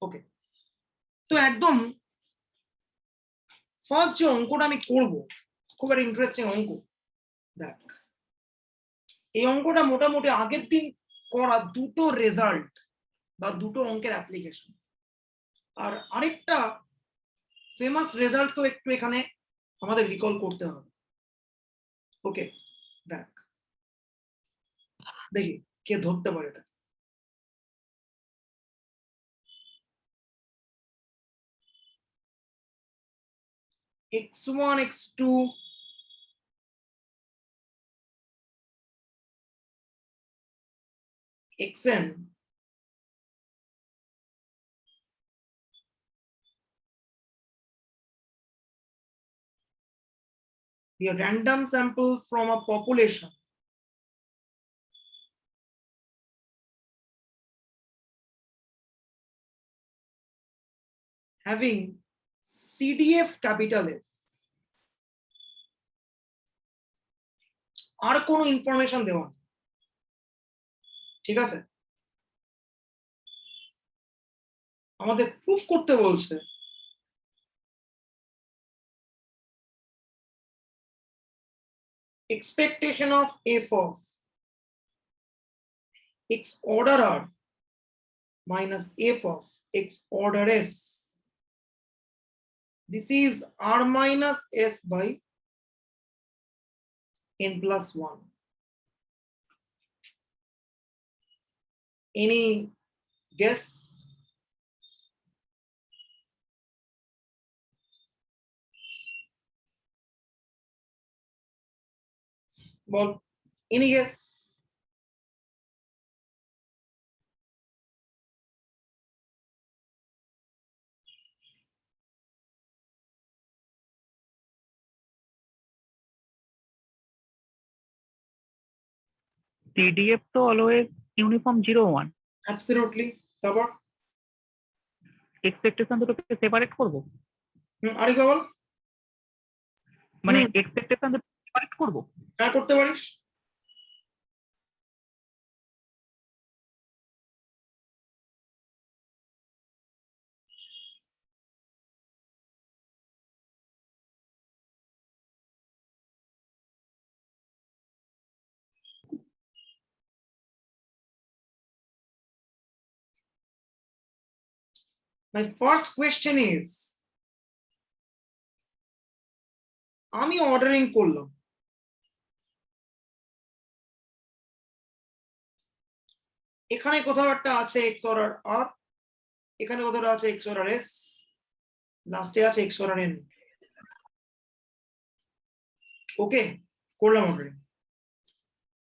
ওকে, তো একদম ফার্স্ট যে অঙ্কটা আমি করব, খুব একটা ইন্টারেস্টিং অঙ্ক। দেখ, এই অঙ্কটা মোটামুটি আগের দিন করা দুটো রেজাল্ট বা দুটো অঙ্কের অ্যাপ্লিকেশন, আর আরেকটা ফেমাস রেজাল্টকেও একটু এখানে আমাদের রিকল করতে হবে। ওকে, দেখ দেখি কে ধরতে পারে এটা। x1 x2 xn be a random sample from a population having CDF capital F, আর কোনো ইনফরমেশন দেওয়া নেই, ঠিক আছে? আমাদের প্রুফ করতে বলছে expectation of f of x order r minus f of x order s. This is r minus s by n plus 1. Any guess? Well, any guess? CDF তো always uniform 0 1. Absolutely. তারপর expectation দুটোকে separate করব, আরেকবার বল। মানে expectation দুটো separate করব। হ্যাঁ, করতে পারিস। My first question is, আমি অর্ডারিং করলাম, এখানে কোথাও একটা আছে এক্স অর্ডার আর, এখানে কোথাও আছে এক্স অর্ডার এস, লাস্টে আছে এক্স অর্ডার এন। ওকে, করলাম অর্ডারিং।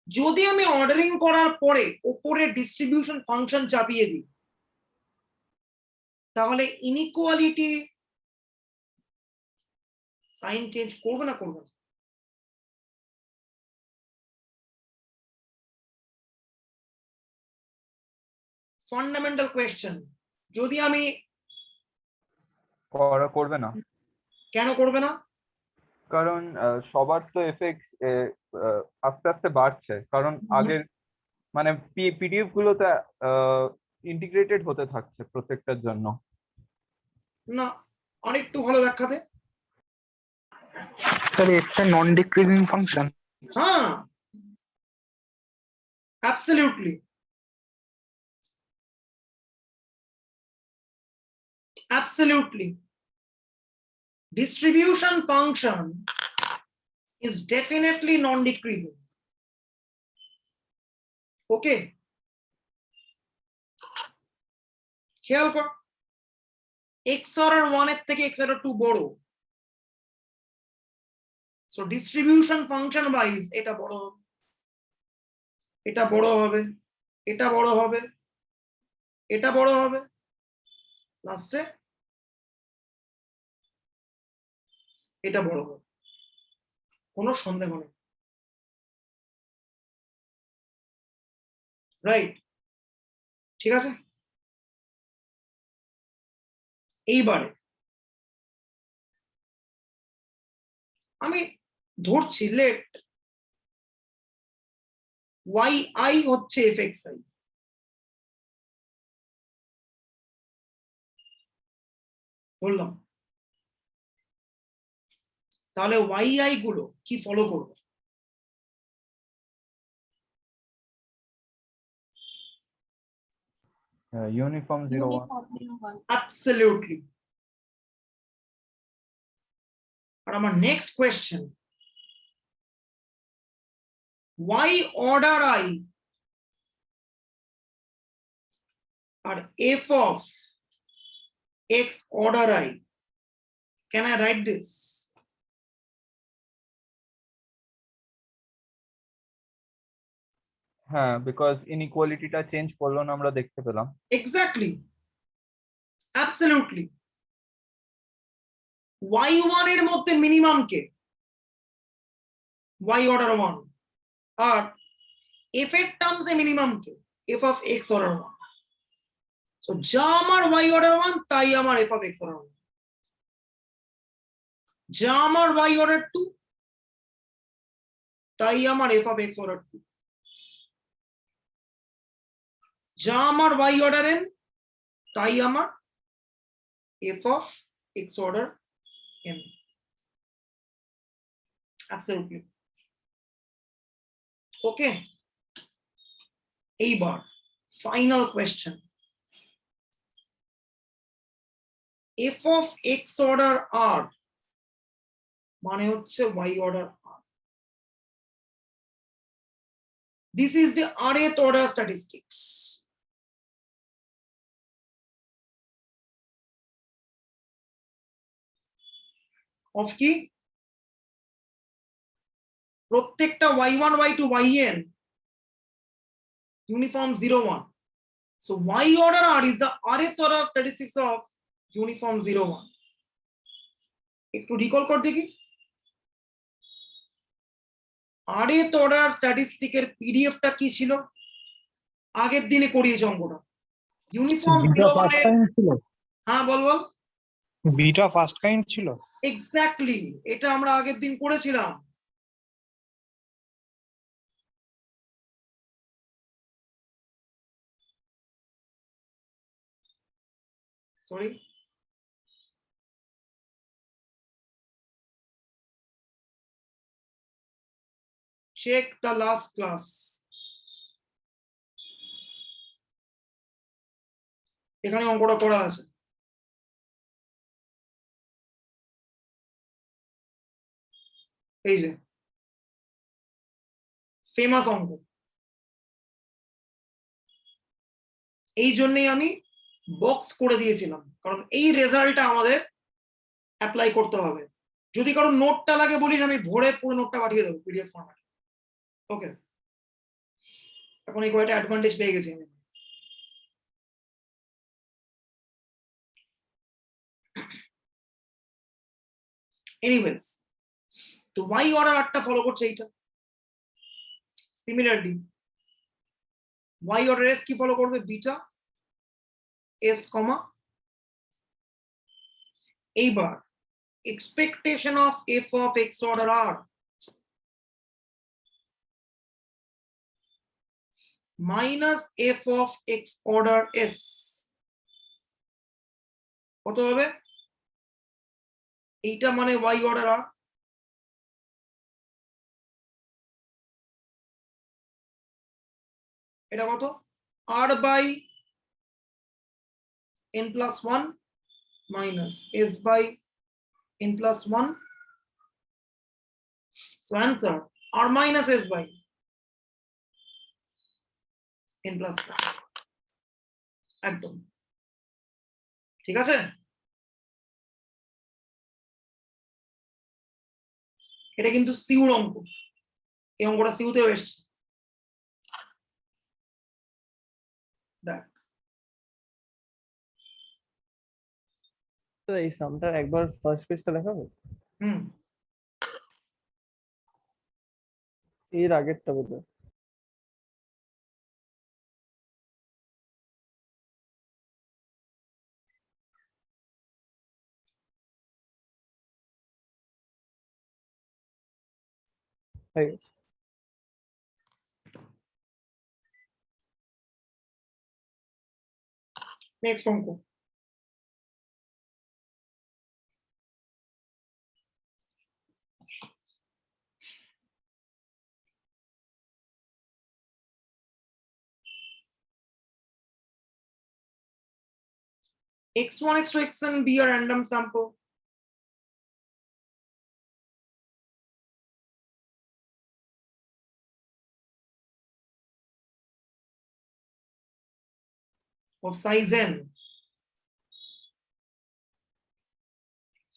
যদি আমি অর্ডারিং করার পরে উপরে ডিস্ট্রিবিউশন ফাংশন চাপিয়ে দিই, তাহলে ইনইকুয়ালিটি সাইন চেঞ্জ করবে না করবে না? Fundamental question. যদি আমি করবে না। কেন করবে না? কারণ সবার তো এফেক্ট আস্তে আস্তে বাড়ছে, কারণ আগের মানে পিডিএফ গুলোতে ইন্টিগ্রেটেড হতে থাকছে প্রত্যেকটার জন্য। না, অনেকটু ভালো ব্যাখ্যা দে। Sir, it's a non-decreasing function. হ্যাঁ, absolutely. Absolutely. Distribution function is definitely non-decreasing. Okay. খেয়াল কর, x অর্ডার 1 এর থেকে x অর্ডার 2 বড়, সো ডিস্ট্রিবিউশন ফাংশন ওয়াইজ এটা বড় হবে, এটা বড় হবে, এটা বড় হবে, এটা বড় হবে, লাস্টে এটা বড় হবে, কোনো সন্দেহ নেই। রাইট, ঠিক আছে। এইবারে আমি ধরছি লেট yi হচ্ছে fxi, বললাম। তাহলে ওয়াই গুলো কি ফলো করবে? Uniform 0 1 Absolutely. আর আমার next question, y order I আর f of x order I, can I write this? হ্যাঁ, বিকজ ইনইকুয়ালিটিটা চেঞ্জ করলো না, আমরা দেখতে পেলাম। Exactly, absolutely. y1 এর মধ্যে মিনিমাম কে? y order 1 আর f এর টার্মসে মিনিমাম কে? f of x order 1. So যা আমার y order 1 তাই আমার f of x order 1, যা আমার y order 2 তাই আমার f of x order 2, যা আমার y order n তাই আমার f of x order n. Absolutely. Okay. এইবার final question, f of x order r মানে হচ্ছে y order r. This is the rth order statistics. Of কি? প্রত্যেকটা y1 y2 yn uniform 0 1. So y order r is the rth order statistics of uniform 0 1. একটু recall কর দেখি, rth order স্ট্যাটিস্টিকের পিডিএফটা কি ছিল? আগের দিনে করিয়েছে অঙ্কটা। ইউনিফর্ম 0 1 এর, হ্যাঁ বল বল। বিটা ফার্স্ট কাইন্ড ছিল। এক্স্যাক্টলি, এটা আমরা আগের দিন করেছিলাম। Sorry, check the last class. এখানে অঙ্কটা করা আছে। এই যে ফেমাস অঙ্ক, এই জন্যই আমি বক্স করে দিয়েছিলাম, কারণ এই রেজাল্টটা আমাদের অ্যাপ্লাই করতে হবে। যদি কারো নোটটা লাগে বলিস, আমি ভরে পুরো নোটটা পাঠিয়ে দেবো পিডিএফ ফরম্যাটে। ওকে, এখন এই কয়টা অ্যাডভান্টেজ পেয়ে গেছি আমি। এনিওয়েজ, তো ওয়াই অর্ডার আটটা ফলো করছে এইটা। সিমিলারলি ওয়াই অর্ডার এস কি ফলো করবে? বিটা এস কমা, এইবার expectation of f of x order r minus f of x order s কত হবে? এইটা মানে y order r, এটা কত? r by n plus 1 minus s by n plus 1. So answer r minus s by n plus 1. একদম ঠিক আছে। এটা কিন্তু সিউর অঙ্ক, এই অঙ্কটা সিউতেও এসছে। দেখ, তো এই সামটা একবার ফার্স্ট পেজটা দেখাবো, হুম এর আগেরটা বোধহয়। হয়ে গেছে। নেক্সট অঙ্ক, x1 x2 xn be a random sample of size n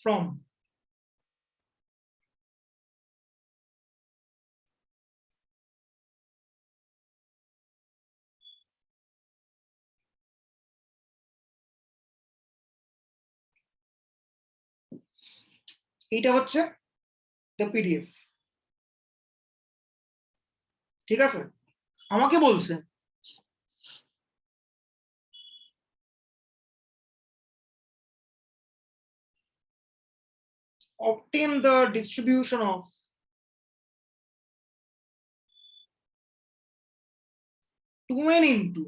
from এটা হচ্ছে the pdf ঠিক আছে আমাকে বলছে obtain the distribution of two n into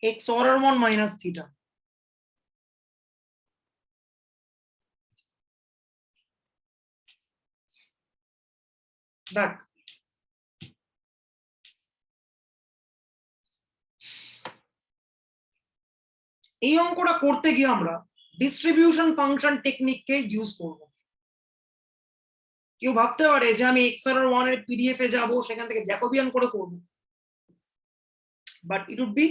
x order 1 minus theta দেখ এই অঙ্কটা করতে গিয়ে আমরা ডিস্ট্রিবিউশন ফাংশন টেকনিককে ইউজ করব কেউ ভাবতে পারে যে আমি x order 1 এর পিডিএফ এ যাব সেখান থেকে জ্যাকোবিয়ান করে করব but it would be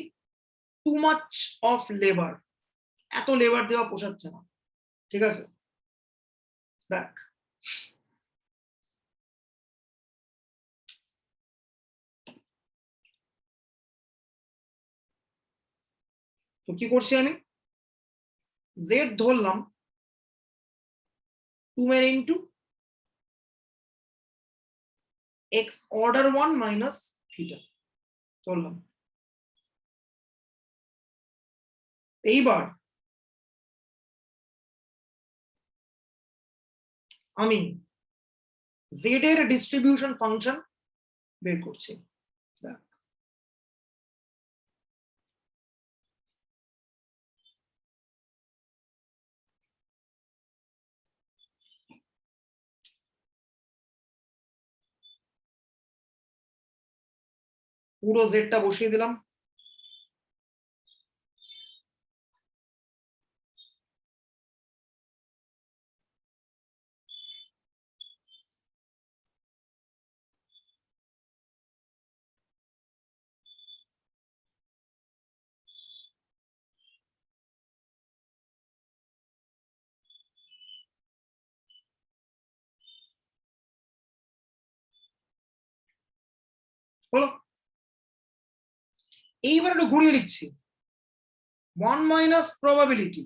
too much of labour এত লেবার দেওয়া পোষাচ্ছে না ঠিক আছে দেখ তো কি করছি আমি z ধরলাম 2n into x order 1 minus theta ধরলাম এইবার আমি z এর ডিস্ট্রিবিউশন ফাংশন বের করছি দেখ পুরো জেডটা বসিয়ে দিলাম হলো এইবার একটু ঘুরিয়ে লিখছি 1 minus probability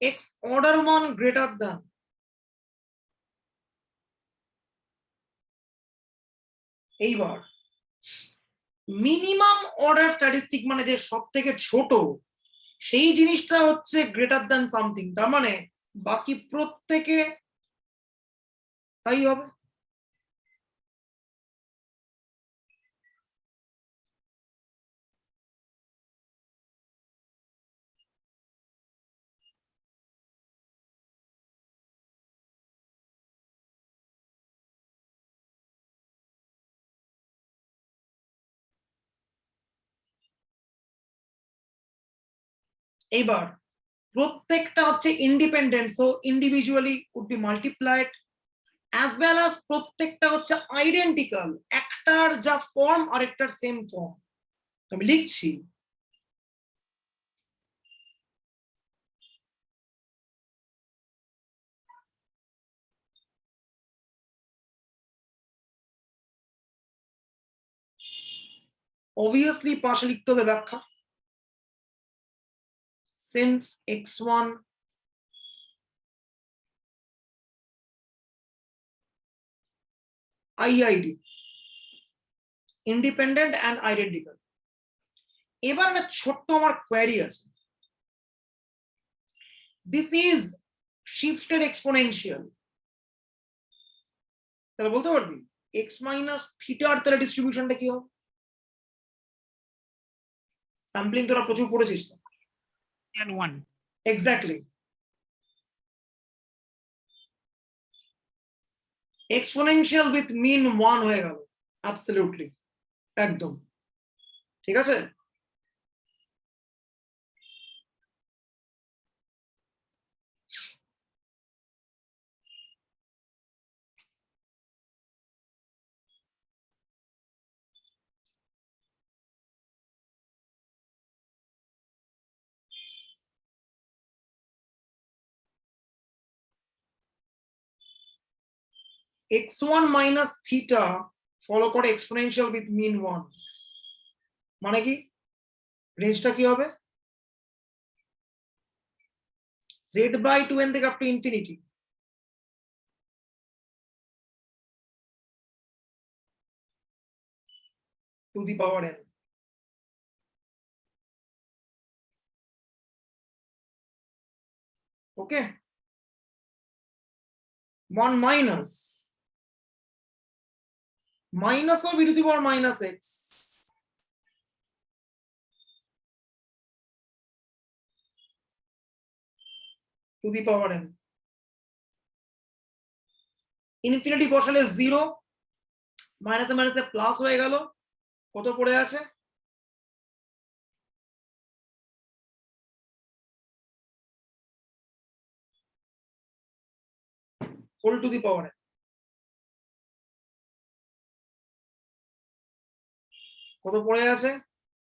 x order 1 greater than এইবার মিনিমাম অর্ডার স্ট্যাটিস্টিক মানে যে সব থেকে ছোট সেই জিনিসটা হচ্ছে গ্রেটার দ্যান সামথিং তার মানে বাকি প্রত্যেকে তাই হবে এইবার প্রত্যেকটা হচ্ছে independent so individually would be multiplied as well as প্রত্যেকটা হচ্ছে আইডেন্টিক্যাল একটার যা ফর্ম আরেকটার সেম ফর্ম আমি লিখছি obviously পাশে লিখতে হবে ব্যাখ্যা since x1 IID independent and identical এবার একটা ছোট্ট আমার কোয়েরি আছে this is shifted exponential তাহলে বলতে পারবি x minus theta এর তাহলে ডিস্ট্রিবিউশনটা কি হবে স্যাম্পলিং তোরা প্রচুর পড়েছিস তো and 1 exactly exponential with mean 1 হয়ে গেল absolutely একদম ঠিক আছে। x1 মাইনাস থিটা ফলো করে এক্সপোনেনশিয়াল উইথ মিন 1, মানে কি রেঞ্জটা কি হবে z/2n থেকে up to infinity, two the power n। Okay, 1 minus of e to the power minus x to the power n, infinity বসালে 0, মাইনাসে মাইনাসে প্লাস হয়ে গেল, কত পড়ে আছে whole to the power n, কত পড়ে আছে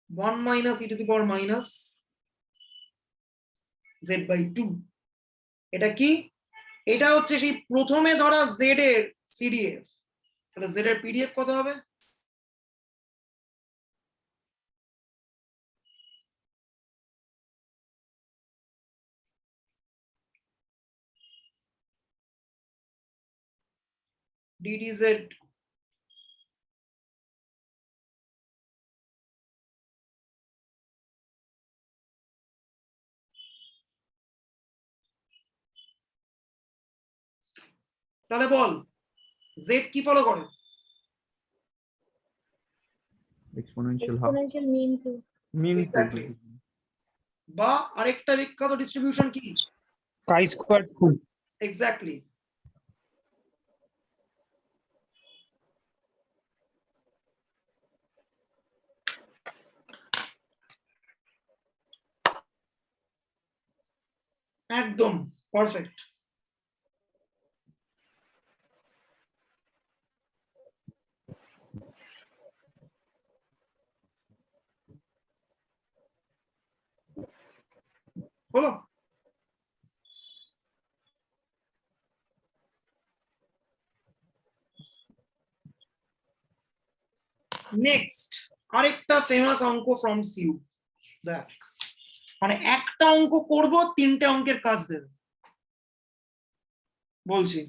1 minus e to the power minus z/2। এটা কি, এটা হচ্ছে সেই প্রথমে ধরা z এর সিডিএফ, তাহলে z এর পিডিএফ কত হবে ddz তাহলে বল z কি ফলো করে exponential half exponential mean to mean Exactly. বা আরেকটা বিখ্যাত ডিস্ট্রিবিউশন কি chi²2 এক্স্যাক্টলি, একদম পারফেক্ট। হলো, নেক্সট আরেকটা ফেমাস অঙ্ক ফ্রম সিউ, দেখ মানে একটা অঙ্ক করব 3টে অঙ্কের কাজ দেবে, বলছি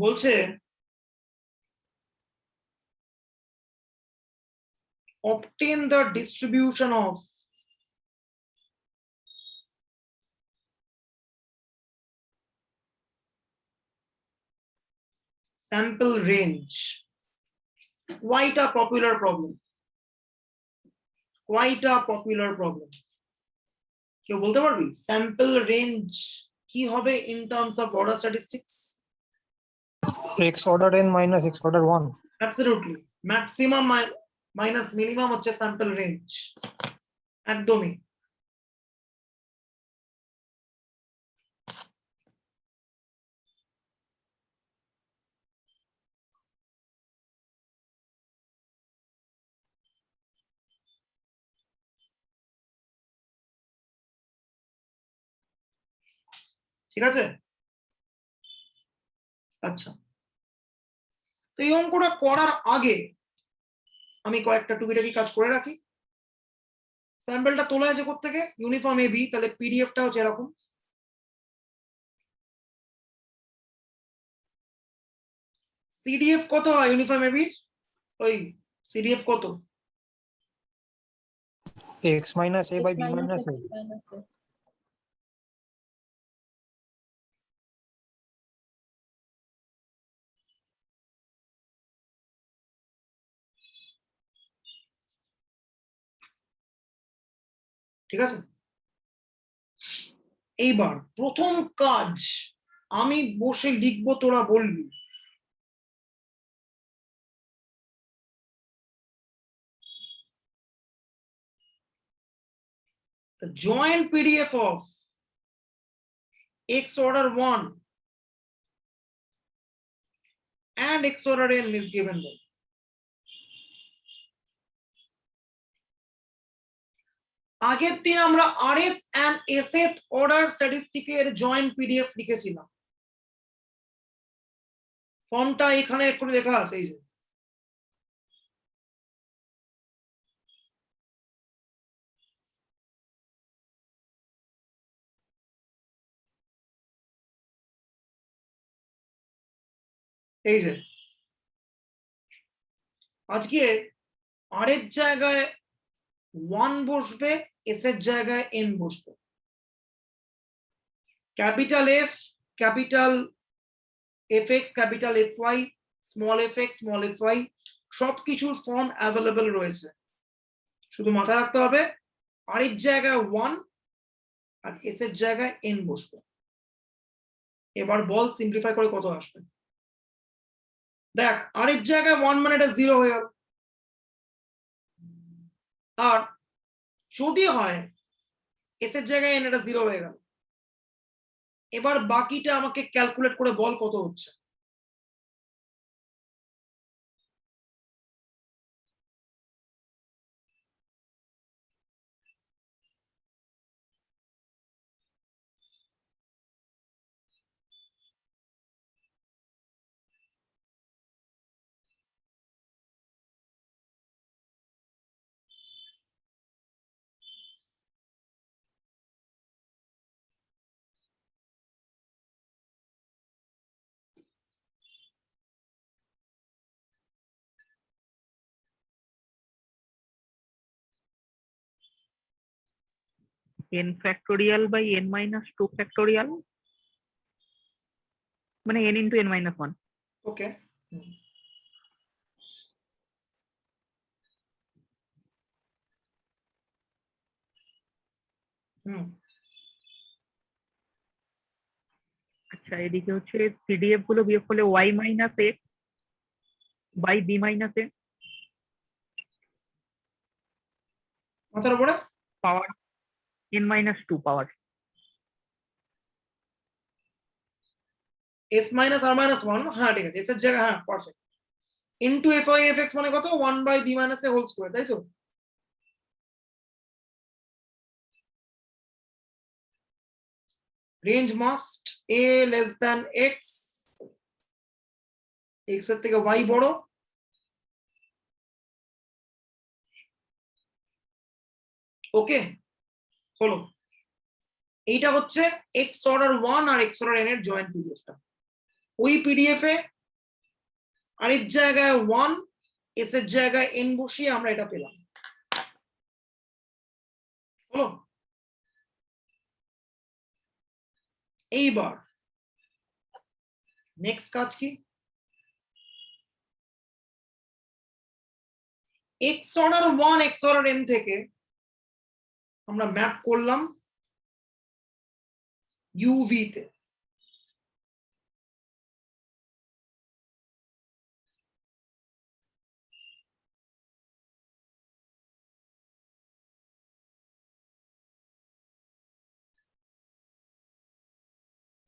বলছে obtain the distribution of sample range, quite a popular problem, quite a popular problem। কেউ বলতে পারবি স্যাম্পল রেঞ্জ কি হবে in terms of order statistics? x order n minus x order 1 absolutely, maximum minus minimum হচ্ছে sample range, একদমই। ঠিক আছে, আচ্ছা তো এই অঙ্কটা করার আগে আমি কয়েকটা টুকিটাকি কাজ করে রাখি। স্যাম্পলটা তোলা আছে কোত্থেকে, ইউনিফর্ম এবি, তাহলে পিডিএফটা হচ্ছে এরকম, সিডিএফ কত হয় ইউনিফর্ম এবির, ওই সিডিএফ কত x minus a by x b minus minus a x minus a ঠিক আছে, এইবার প্রথম কাজ আমি বসে লিখবো, তোরা বলবি। The joint PDF of X order 1 and X order n is given them. আগের দিন আমরা rth and sth order statistic এর জয়েন্ট পিডিএফ লিখেছিলাম। ফর্মটা এখানে একটু লেখা আছে, এই যে এই যে আজকে আর এর জায়গায় 1 বসবে, এস এর জায়গায় n বসবে। Capital F, capital fx, capital fy, small fx, small fy সবকিছুর ফর্ম অ্যাভেলেবল রয়েছে। শুধু মাথায় রাখতে হবে আর এর জায়গায় 1 আর এস এর জায়গায় n বসবে। এবার বল সিম্পলিফাই করে কত আসবে। দেখ আর এর জায়গায় 1 মানে এটা 0 হয়ে গেল, আর যদি হয় এস এর জায়গায় n, এটা 0 হয়ে গেল। এবার বাকিটা আমাকে ক্যালকুলেট করে বল কত হচ্ছে। n factorial by n minus 2 factorial, মানে n into n minus 1. ওকে, হুম, আচ্ছা, এদিকে হচ্ছে পিডিএফ গুলো বিয়োগ করলে y minus x by b minus a মাথার উপরে power n minus 2 power s minus আর মাইনাস 1, হ্যাঁ ঠিক আছে, এস এর জায়গায়, হ্যাঁ পারফেক্ট, ইনটু fy fx মানে কত 1 by b minus a whole square, তাই তো? Range must a less than x, x এর থেকে y বড়, ওকে হলো। এইটা হচ্ছে x অর্ডার 1 আর x অর্ডার n এর জয়েন্ট পিডিএফটা। ওই পিডিএফ এ আর এর জায়গায় 1, এস এর জায়গায় n বসিয়ে আমরা এটা পেলাম, হলো। এইবার নেক্সট কাজ কি, x order 1 x order n থেকে আমরা ম্যাপ করলাম uv তে।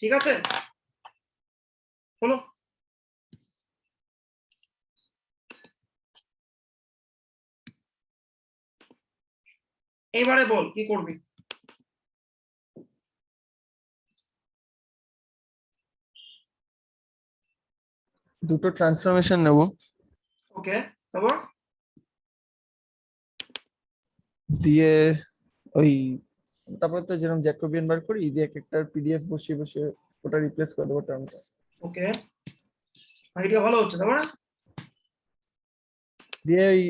ঠিক আছে, হলো। এবারে বল কি করবি। দুটো ট্রান্সফরমেশন নেব, ওকে, তারপর দিয়ে ওই তারপরে তো যেরকম জ্যাকোবিয়ান বার করি, দিয়ে এক একটার পিডিএফ বসিয়ে বসিয়ে ওটা রিপ্লেস করে দেবো টার্মটা। ওকে, আইডিয়া ভালো হচ্ছে, তারপর দিয়ে ওই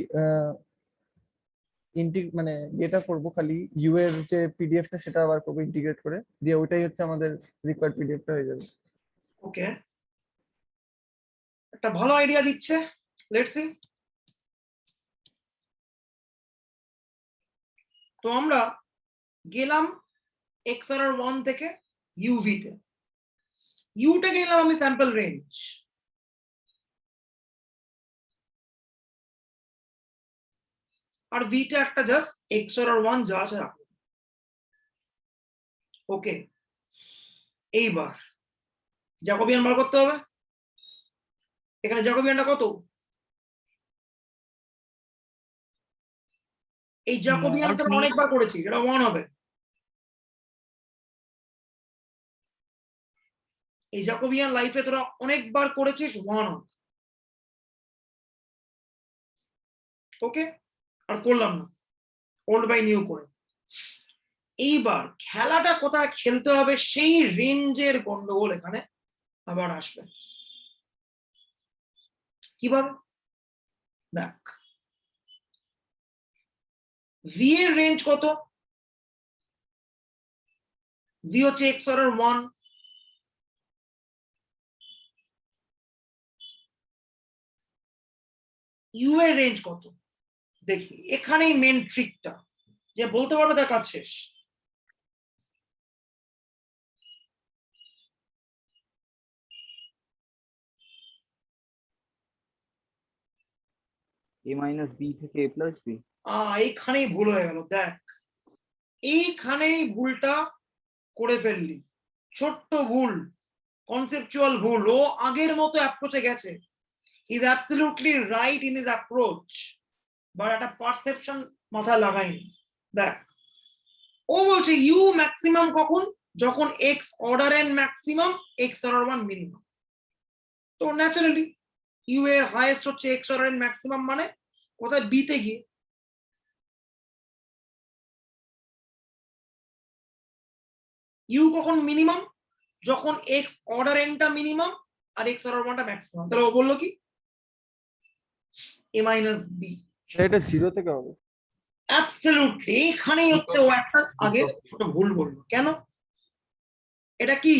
মানে এটা করবো খালি ইউ এর যে পিডিএফটা সেটা আবার করবো ইন্টিগ্রেট করে, দিয়ে ওইটাই হচ্ছে আমাদের রিকোয়ার্ড পিডিএফটা হয়ে যাবে। ওকে, একটা ভালো আইডিয়া দিচ্ছে, লেটস সি। তো আমরা গেলাম এক্স অর্ডার 1 থেকে ইউভি তে, ইউটা গেলাম আমি স্যাম্পল রেঞ্জ, আর ভিটা একটা জাস্ট এক্স অর্ডার 1 যা আছে রাখো। ওকে, এইবার জ্যাকোবিয়ান বার করতে হবে। এখানে জ্যাকোবিয়ানটা কত? এই জ্যাকোবিয়ানটা Mod V। অনেকবার করেছি, এটা 1 হবে। এই জ্যাকোবিয়ান লাইফে তোরা অনেকবার করেছিস, 1 হবে। ওকে, আর করলাম না, ওল্ড বাই নিউ করে। এইবার খেলাটা কোথায় খেলতে হবে সেই রেঞ্জের গন্ডগোল এখানে আবার আসবে। কিভাবে? দেখ, ভি এর রেঞ্জ কত? ভি হচ্ছে এক্স অর্ডার 1, ইউ এর রেঞ্জ কত? দেখি, এখানেই মেন ট্রিকটা, যে বলতে পারবে তার কাজ শেষ। a minus b থেকে a plus b। এইখানেই ভুল হয়ে গেল। দেখ, এইখানেই ভুলটা করে ফেললি, ছোট্ট ভুল, কনসেপচুয়াল ভুল। ও আগের মতো অ্যাপ্রোচে গেছে, is absolutely right in his approach, but একটা পারসেপশন মাথায় লাগায়নি। দেখ, ও বলছে ইউ ম্যাক্সিমাম কখন? যখন x order N maximum, x order 1 minimum. তো ন্যাচারালি ইউ এর হাইয়েস্ট হচ্ছে এক্স অর্ডার এন ম্যাক্সিমাম, মানে কোথায়? বি তে গিয়ে। ইউ কখন মিনিমাম? যখন এক্স অর্ডার এনটা মিনিমাম আর এক্স অর্ডার 1টা ম্যাক্সিমাম। তাহলে ও বললো কি? এ মাইনাস বি। এটা 0 থেকে হবে। অ্যাবসলিউটলি, এখানেই হচ্ছে ও একটা আগে ছোট ভুল বললো। কেন? এটা কি?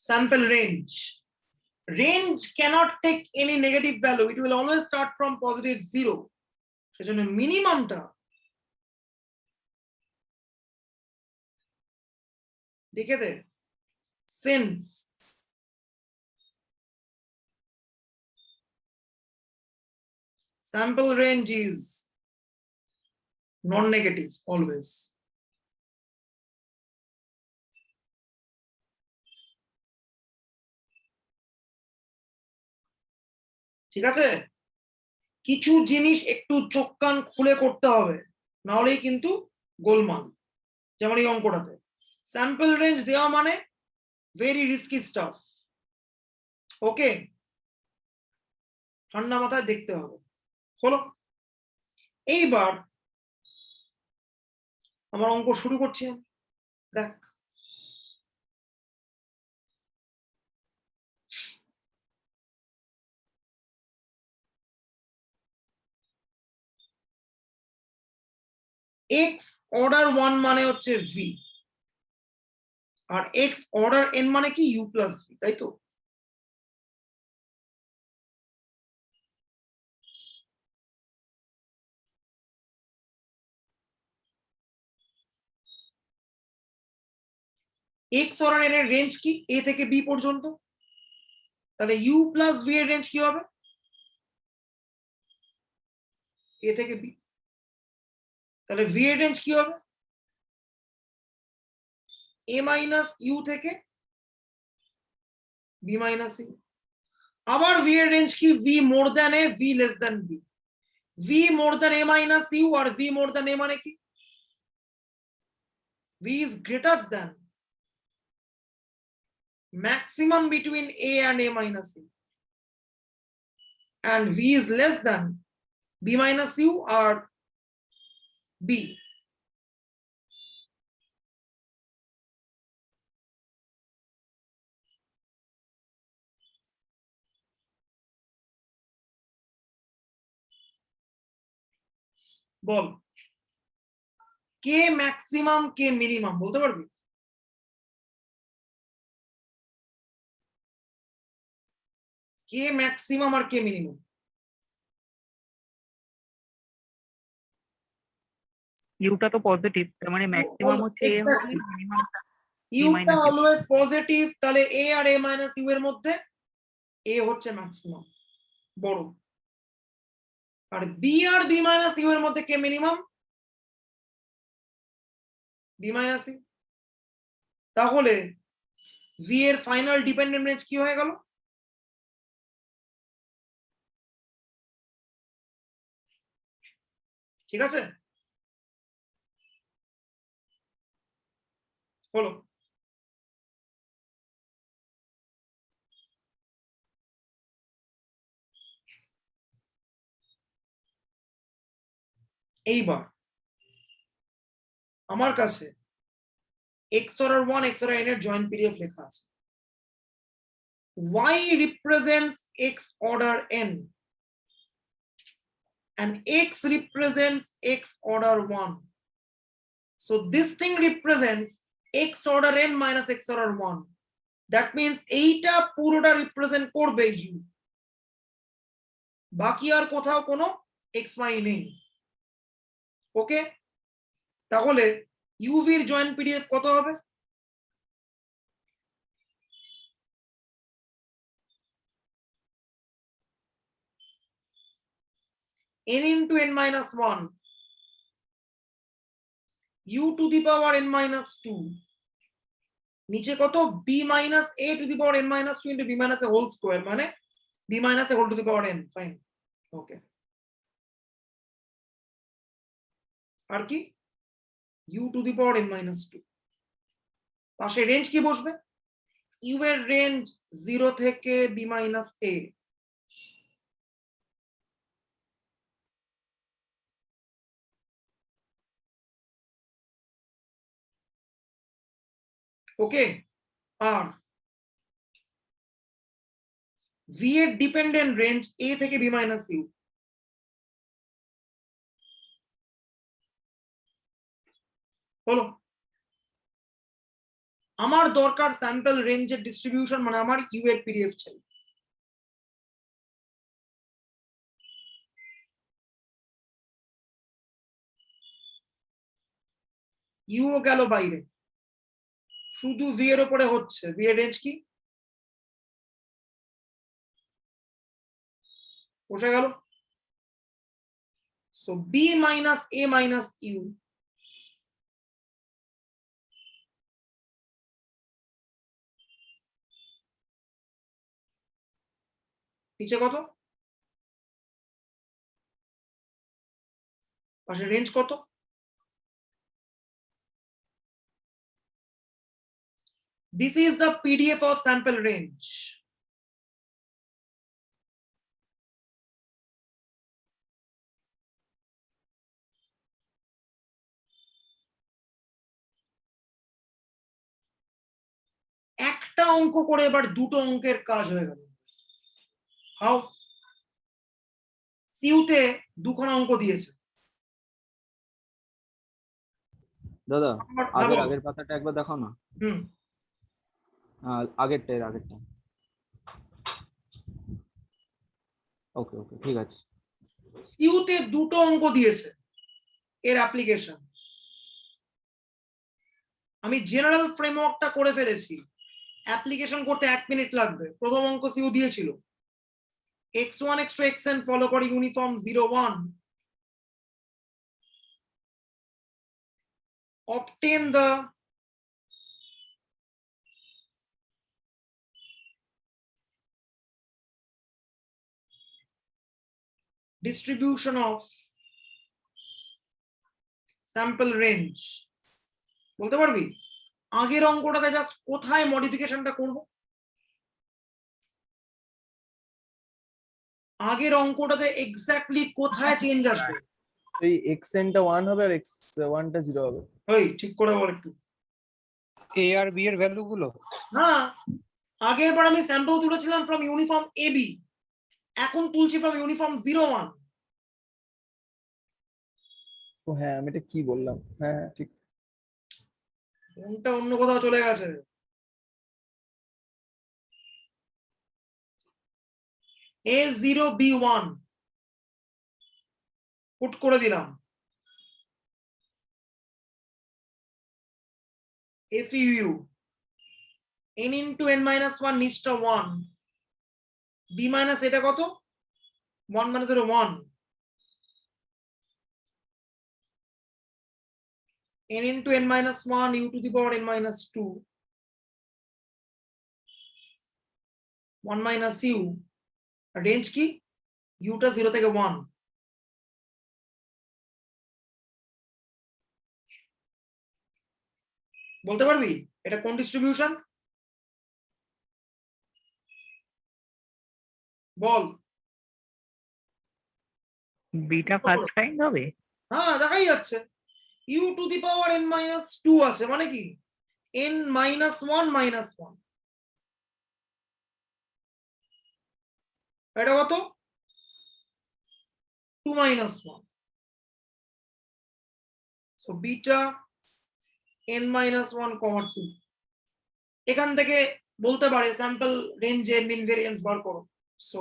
Sample range. Range cannot take any negative value, it will always start from positive 0। সেজন্য মিনিমামটা লিখে দে, since sample range is non-negative always, ঠিক আছে? কিছু জিনিস একটু চোখ কান খুলে করতে হবে, না হলেই কিন্তু গোলমাল। যেমন এই অঙ্কটাতে স্যাম্পল রেঞ্জ দেওয়া মানে ভেরি রিস্কি স্টাফ। ওকে, ঠান্ডা মাথায় দেখতে হবে। হলো, এইবার আমার অঙ্ক শুরু করছি। দেখ, এক্স অর্ডার 1 মানে হচ্ছে ভি, আর এক্স অর্ডার এন মানে কি? ইউ প্লাস ভি, তাই তো? এক্স অর্ডার এন এর রেঞ্জ কি? এ থেকে বি পর্যন্ত। তাহলে ইউ প্লাস ভি এর রেঞ্জ কি হবে? এ থেকে বি। তাহলে ভি এর রেঞ্জ কি হবে? এ মাইনাস ইউ থেকে বি মাইনাস ইউ। আবার ভি এর রেঞ্জ কি? V more than a, v less than b. V more than a minus u আর ভি মোর দ্যান এ মানে কি? V is greater than maximum between a and a minus u, and v is less than b minus u or b। বল, কে maximum কে minimum বলতে পারবি? কে maximum আর কে মিনিমাম? ইউটা তো পজিটিভ, তার মানে ম্যাক্সিমাম হচ্ছে a হবে, Exactly. মিনিমাম ইউটা minus A. অলওয়েজ পজিটিভ, তাহলে এ আর এ মাইনাস ইউ এর মধ্যে এ হচ্ছে ম্যাক্সিমাম বড়, আর বি আর বি মাইনাস ইউ এর মধ্যে কে মিনিমাম? B minus u. তাহলে ভি এর ফাইনাল ডিপেন্ডেন্ট রেঞ্জ কি হয়ে গেল? ঠিক আছে, হলো। এইবার আমার কাছে x order 1 x order n এর জয়েন্ট পিডিএফ লেখা আছে। y represents x order n and x represents x order 1. So this thing represents x order n minus x order 1. That means এইটা পুরোটা রিপ্রেজেন্ট করবে u, বাকি আর কোথাও কোনো xy নেই। ওকে, তাহলে uv এর জয়েন্ট পিডিএফ কত হবে? n into n minus 1 u to the power n minus 2, নিচে কত b minus a to the power n minus 2 into b minus a whole square, মানে b minus a whole to the power n. Fine, okay. আর কি u to the power n minus 2, পাশে range কি বসবে? u এর range 0 থেকে b minus a, okay. আর v এর ডিপেন্ডেন্ট রেঞ্জ a থেকে b minus u, হলো। আমার দরকার স্যাম্পল রেঞ্জের ডিস্ট্রিবিউশন, মানে আমার ইউ এর পিডিএফ চাই। ইউ গেল বাইরে, শুধু ভি এর উপরে হচ্ছে। ভি এর রেঞ্জ কি? বসে গেল। So b minus a minus u, নিচে কত? পাশে রেঞ্জ কত? This is the PDF of sample range. একটা অঙ্ক করে এবার দুটো অঙ্কের কাজ হয়ে গেল। হাউ? সিউতে দুখানা অঙ্ক দিয়েছে। দাদা আগের বলো। আগের পাতাটা একবার দেখাও না। হুম, আগেরটা ওকে ওকে ঠিক আছে। সিউতে দুটো অঙ্ক দিয়েছে এর অ্যাপ্লিকেশন। আমি জেনারেল ফ্রেমওয়ার্কটা করে ফেলেছি, অ্যাপ্লিকেশন করতে 1 মিনিট লাগবে। প্রথম অঙ্ক সিউ দিয়েছিল x1 x2 xn ফলো করে uniform 0 1, obtain the distribution of sample range। বলতে পারবি আগের অঙ্কটাতে জাস্ট কোথায় মডিফিকেশনটা করব? আগের অঙ্কটাতে এক্স্যাক্টলি কোথায় চেঞ্জ আসবে? এই xn টা 1 হবে আর x1 টা 0 হবে। ওই ঠিক করে বল একটু। a আর b এর ভ্যালু গুলো? হ্যাঁ, আগের বার আমি স্যাম্পল তুলেছিলাম ফ্রম ইউনিফর্ম ab, এখন তুলছি ফ্রম ইউনিফর্ম 0 1। ও হ্যাঁ, আমি এটা কি বললাম? হ্যাঁ হ্যাঁ, ঠিক। কোনটা অন্য কোথাও চলে গেছে। a0 b1 পুট করে দিলাম, FUU n into n minus 1 নিচটা 1 b minus এটা কত 1 minus 0 1 n into n minus 1 u to the power n minus 2 1 minus u range কি u টা 0 থেকে 1 বলতে পারবি এটা কোন ডিস্ট্রিবিউশন বল বিটা ফার্স্ট কাইন্ড হবে। হ্যাঁ দেখাই যাচ্ছে u two the power n minus 2 আছে মানে কি n minus 1 minus 1 এটা কত 2 minus 1 so beta n minus 1 comma 2 এখান থেকে বলতে পারে স্যাম্পল রেঞ্জে মিন ভেরিয়েন্স বার করো সো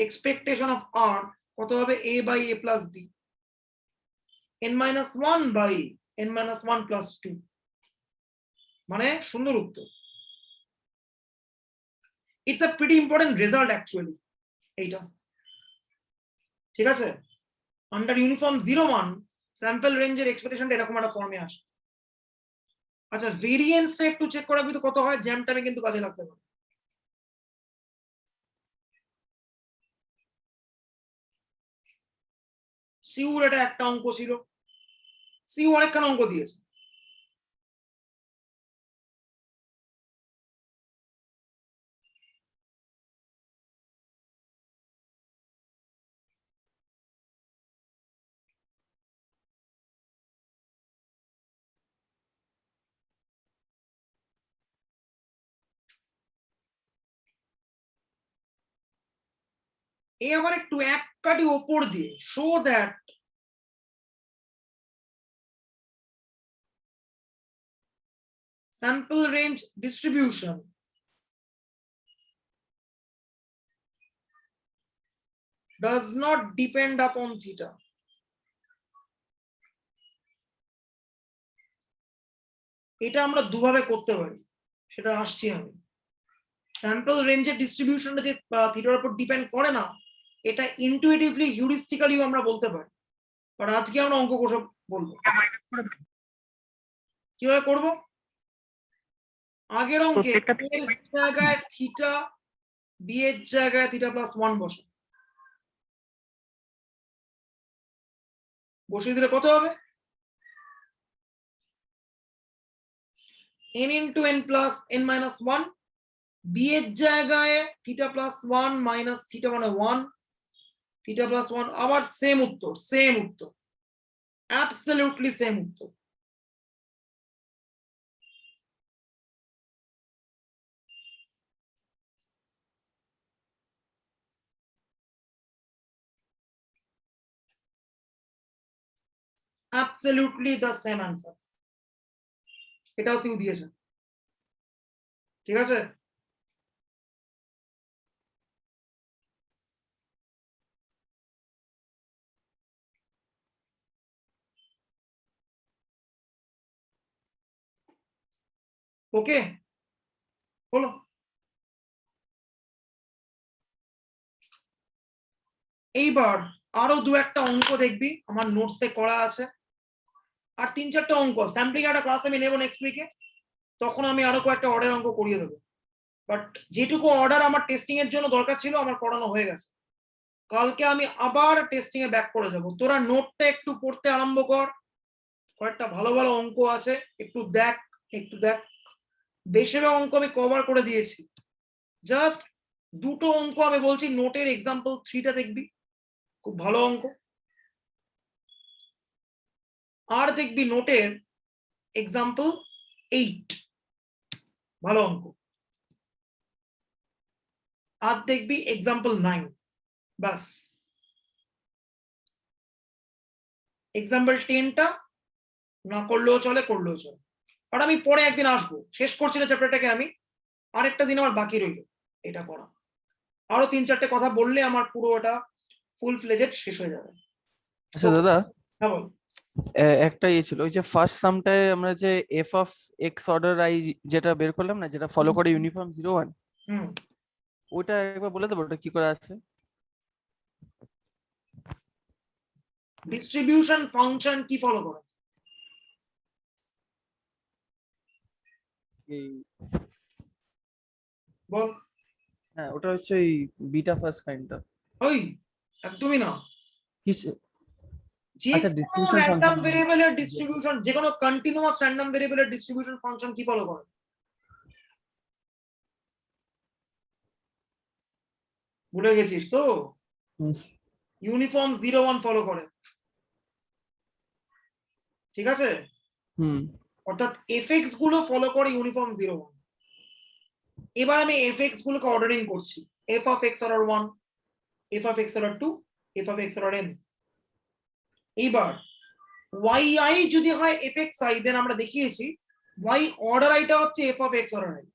expectation of r কত হবে a by a plus b n minus 1 by n minus 1 plus 2 মানে সুন্দর উত্তর it's a pretty important result actually এইটা ঠিক আছে আন্ডার ইউনিফর্ম 0 1 স্যাম্পল রেঞ্জের এক্সপেকটেশনটা এরকম একটা ফর্মে আসে আচ্ছা ভেরিয়েন্সটা একটু চেক করা কিন্তু কত হয় জ্যাম টাইমে কিন্তু কাজে লাগতে পারে সিউর এটা একটা অঙ্ক ছিল সিউ আরেকখানা অঙ্ক দিয়েছে এই আবার একটু এক কাটি ওপর দিয়ে show that sample range distribution does not depend upon theta এটা আমরা দুভাবে করতে পারি সেটা আসছি আমি স্যাম্পল রেঞ্জের ডিস্ট্রিবিউশনটা যে থিটার উপর ডিপেন্ড করে না এটা ইনটুইটিভলি হিউরিস্টিক্যালিও আমরা বলতে পারি বাট আজকে আমরা অঙ্ক কষে বলবো কিভাবে করব আগের অঙ্কে এর জায়গায় থিটা বি এর জায়গায় থিটা প্লাস 1 বসিয়ে দিলে কত হবে n into n plus n minus 1 B এর জায়গায় থিটা প্লাস 1 মাইনাস থিটা মানে 1 থিটা প্লাস 1 আবার সেম উত্তর অ্যাবসলিউটলি সেম উত্তর absolutely the same answer এটাও সিউ দিয়েছে ঠিক আছে ওকে হলো এইবার আরো দু একটা অঙ্ক দেখবি আমার নোটসে করা আছে আর 3-4টা অঙ্ক স্যাম্পলিং একটা ক্লাস আমি নেব নেক্সট উইকে তখন আমি আরো কয়েকটা অর্ডার অঙ্ক করিয়ে দেবো বাট যেটুকু অর্ডার আমার টেস্টিং এর জন্য দরকার ছিল আমার করানো হয়ে গেছে কালকে আমি আবার টেস্টিং এ ব্যাক করে যাব তোরা নোটটা একটু পড়তে আরম্ভ কর কয়েকটা ভালো ভালো অঙ্ক আছে একটু দেখ বেশিরভাগ অঙ্ক আমি কভার করে দিয়েছি জাস্ট দুটো অঙ্ক আমি বলছি নোটের এক্সাম্পল 3টা দেখবি খুব ভালো অঙ্ক আর দেখবি নোটের এক্সাম্পল 8 ভালো অঙ্ক আর দেখবি এক্সাম্পল 9 বাস এক্সাম্পল 10টা না করলেও চলে আর আমি পরে একদিন আসবো শেষ করছি না চ্যাপ্টারটাকে আমি আরেকটা দিন আমার বাকি রইল এটা করা আরো 3-4টে কথা বললে আমার পুরো এটা ফুল ফ্লেজেড শেষ হয়ে যাবে আচ্ছা দাদা হ্যাঁ বল একটা ইয়ে ছিল ওই যে ফার্স্ট সামটায় আমরা যে F of x order I যেটা বের করলাম না, যেটা ফলো করে ইউনিফর্ম 0 1, হুম ওটা একবার বলে দেবো ওটা কি করে আছে? ডিস্ট্রিবিউশন ফাংশন কি ফলো করে? এই বল। হ্যাঁ, ওটা হচ্ছে ওই বিটা ফার্স্ট কাইন্ডটা। ওই একদমই না। কিসে? যে আচ্ছা, কোনো distribution র্যান্ডম function. ভেরিয়েবলের ডিস্ট্রিবিউশন, যে কোনো কন্টিনিউয়াস র্যান্ডম ভেরিয়েবলের ডিস্ট্রিবিউশন ফাংশন কি ফলো করে? ভুলে গেছিস তো? হুম। ইউনিফর্ম 0 1 ফলো করে, ঠিক আছে? হুম। অর্থাৎ এফএক্স গুলো ফলো করে ইউনিফর্ম 0 1। এবার আমি এফএক্স গুলোকে অর্ডারিং করছি, F of x order 1, F of x order 2, F of x order n। এইবার yi যদি হয় এফএক্স আই, দেন আমরা দেখিয়েছি y অর্ডার আইটা হচ্ছে F of x order I.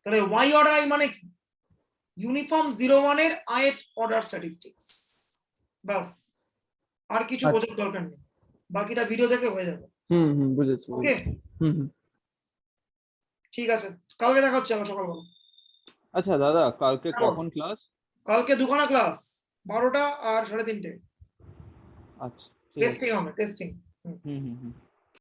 তাহলে y অর্ডার আই মানে কি? ইউনিফর্ম 0 1 এর ith অর্ডার স্ট্যাটিস্টিক্স। বাস, আর কিছু আচ্ছা। বোঝার দরকার নেই, বাকিটা ভিডিও দেখে হয়ে যাবে। হুম হুম বুঝেছি ওকে, বুঝেছি। হুম হুম। ঠিক আছে, কালকে দেখা হচ্ছে আবার সকালবেলা। আচ্ছা দাদা, কালকে হ্যাঁ, কখন ক্লাস? কালকে দুখানা ক্লাস, 12টা আর 3:30। আচ্ছা ঠিক আছে। টেস্টিং হবে, টেস্টিং। হুম হুম হুম